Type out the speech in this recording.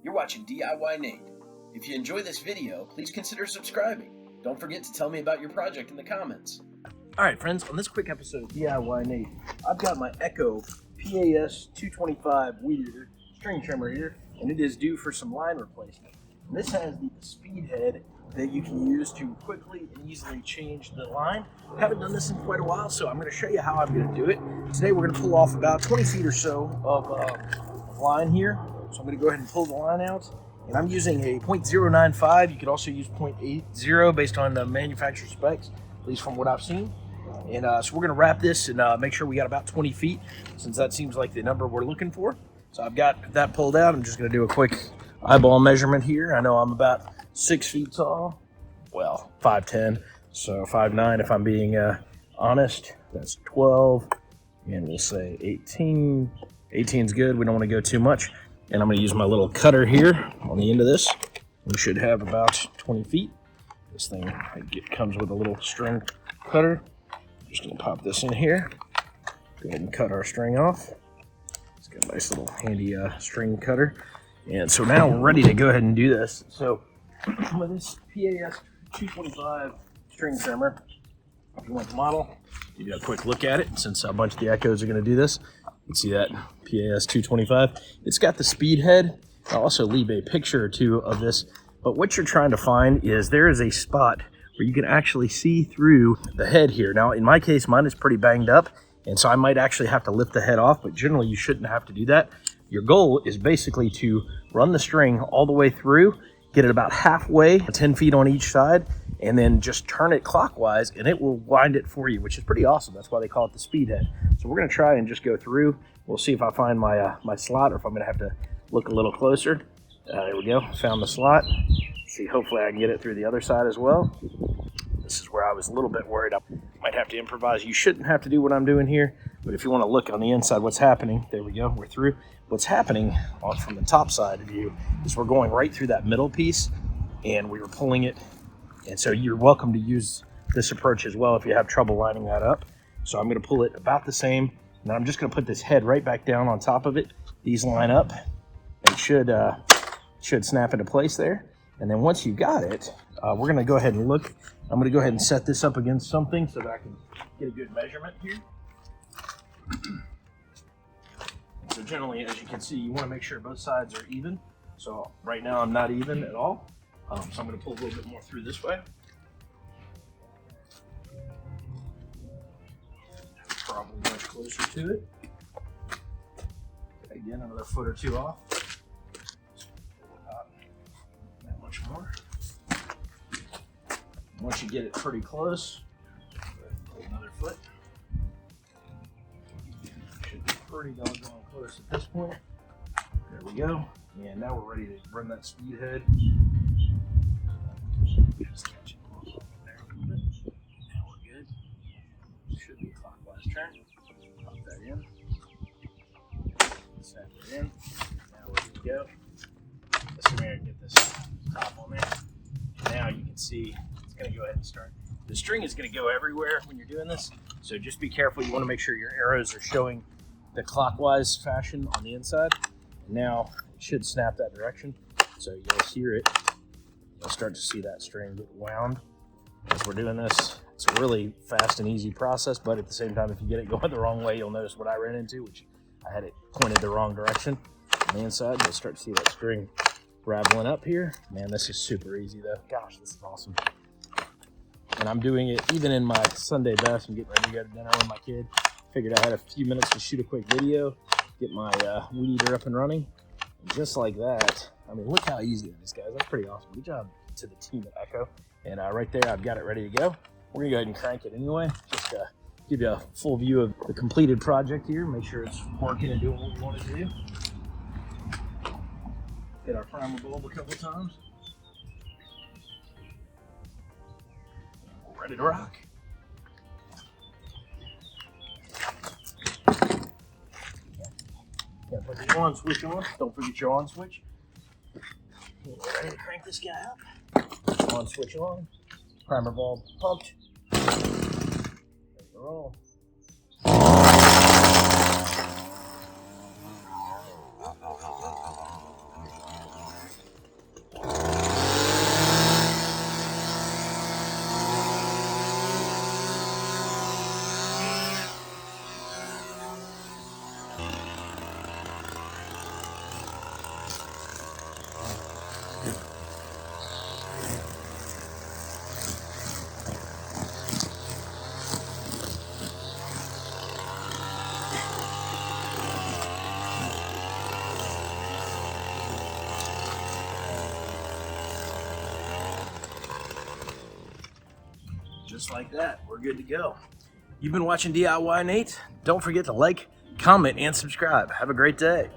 You're watching DIYNate. If you enjoy this video, please consider subscribing. Don't forget to tell me about your project in the comments. Alright friends, on this quick episode of DIYNate, I've got my Echo PAS-225 Weedwacker string trimmer here, and it is due for some line replacement. And this has the speed head that you can use to quickly and easily change the line. I haven't done this in quite a while, so I'm going to show you how I'm going to do it. Today we're going to pull off about 20 feet or so of line here. So I'm going to go ahead and pull the line out. And I'm using a 0.095. You could also use 0.80 based on the manufacturer specs, at least from what I've seen. And so we're going to wrap this and make sure we got about 20 feet, since that seems like the number we're looking for. So I've got that pulled out. I'm just going to do a quick eyeball measurement here. I know I'm about 6 feet tall. Well, 5'10", so 5'9" if I'm being honest. That's 12, and we'll say 18. 18's good. We don't want to go too much. And I'm going to use my little cutter here on the end of this. We should have about 20 feet. This thing comes with a little string cutter. Just going to pop this in here. Go ahead and cut our string off. It's got a nice little handy string cutter. And so now we're ready to go ahead and do this. So with this PAS-225 string trimmer, if you want the model, give you a quick look at it, since a bunch of the Echoes are going to do this. You can see that PAS-225. It's got the speed head. I'll also leave a picture or two of this. But what you're trying to find is there is a spot where you can actually see through the head here. Now, in my case, mine is pretty banged up, and so I might actually have to lift the head off, but generally you shouldn't have to do that. Your goal is basically to run the string all the way through, get it about halfway, 10 feet on each side, and then just turn it clockwise, and it will wind it for you, which is pretty awesome. That's why they call it the speed head. So we're gonna try and just go through. We'll see if I find my my slot, or if I'm gonna have to look a little closer. There we go, found the slot. See, hopefully I can get it through the other side as well. This is where I was a little bit worried. I might have to improvise. You shouldn't have to do what I'm doing here, but if you want to look on the inside what's happening, there we go, we're through. What's happening from the top side of you is we're going right through that middle piece, and we were pulling it. And so you're welcome to use this approach as well if you have trouble lining that up. So I'm going to pull it about the same. Now I'm just going to put this head right back down on top of it. These line up and should snap into place there. And then once you got it, we're going to go ahead and look. I'm going to go ahead and set this up against something so that I can get a good measurement here. So generally, as you can see, you want to make sure both sides are even. So right now I'm not even at all. So I'm going to pull a little bit more through this way. Probably much closer to it. Again, another foot or two off. Not that much more. Once you get it pretty close, pull another foot. Should be pretty doggone close at this point. There we go. And now we're ready to run that speed head. Just catch it a little there a little bit. Now we're good. Should be a clockwise turn. Pop that in. Snap it in. Now we're good to go. Let's come here and get this top on there. Now you can see it's going to go ahead and start. The string is going to go everywhere when you're doing this, so just be careful. You want to make sure your arrows are showing the clockwise fashion on the inside. Now it should snap that direction, so you'll hear it. You'll start to see that string get wound as we're doing this. It's a really fast and easy process, but at the same time, if you get it going the wrong way, you'll notice what I ran into, which I had it pointed the wrong direction. On the inside, you'll start to see that string raveling up here. Man, this is super easy though. Gosh, this is awesome. And I'm doing it even in my Sunday best. I'm getting ready to go to dinner with my kid. Figured I had a few minutes to shoot a quick video, get my weed eater up and running. And just like that, I mean, look how easy that is, guys. That's pretty awesome. Good job to the team at Echo. And right there, I've got it ready to go. We're gonna go ahead and crank it anyway, just to give you a full view of the completed project here. Make sure it's working and doing what we want it to do. Hit our primer bulb a couple times. We're ready to rock. Gotta put the on switch on. Don't forget your on switch. We're ready to crank this guy up. On switch on. Primer bulb pumped. Ready to roll. just like that. We're good to go. You've been watching DIYNate. Don't forget to like, comment, and subscribe. Have a great day.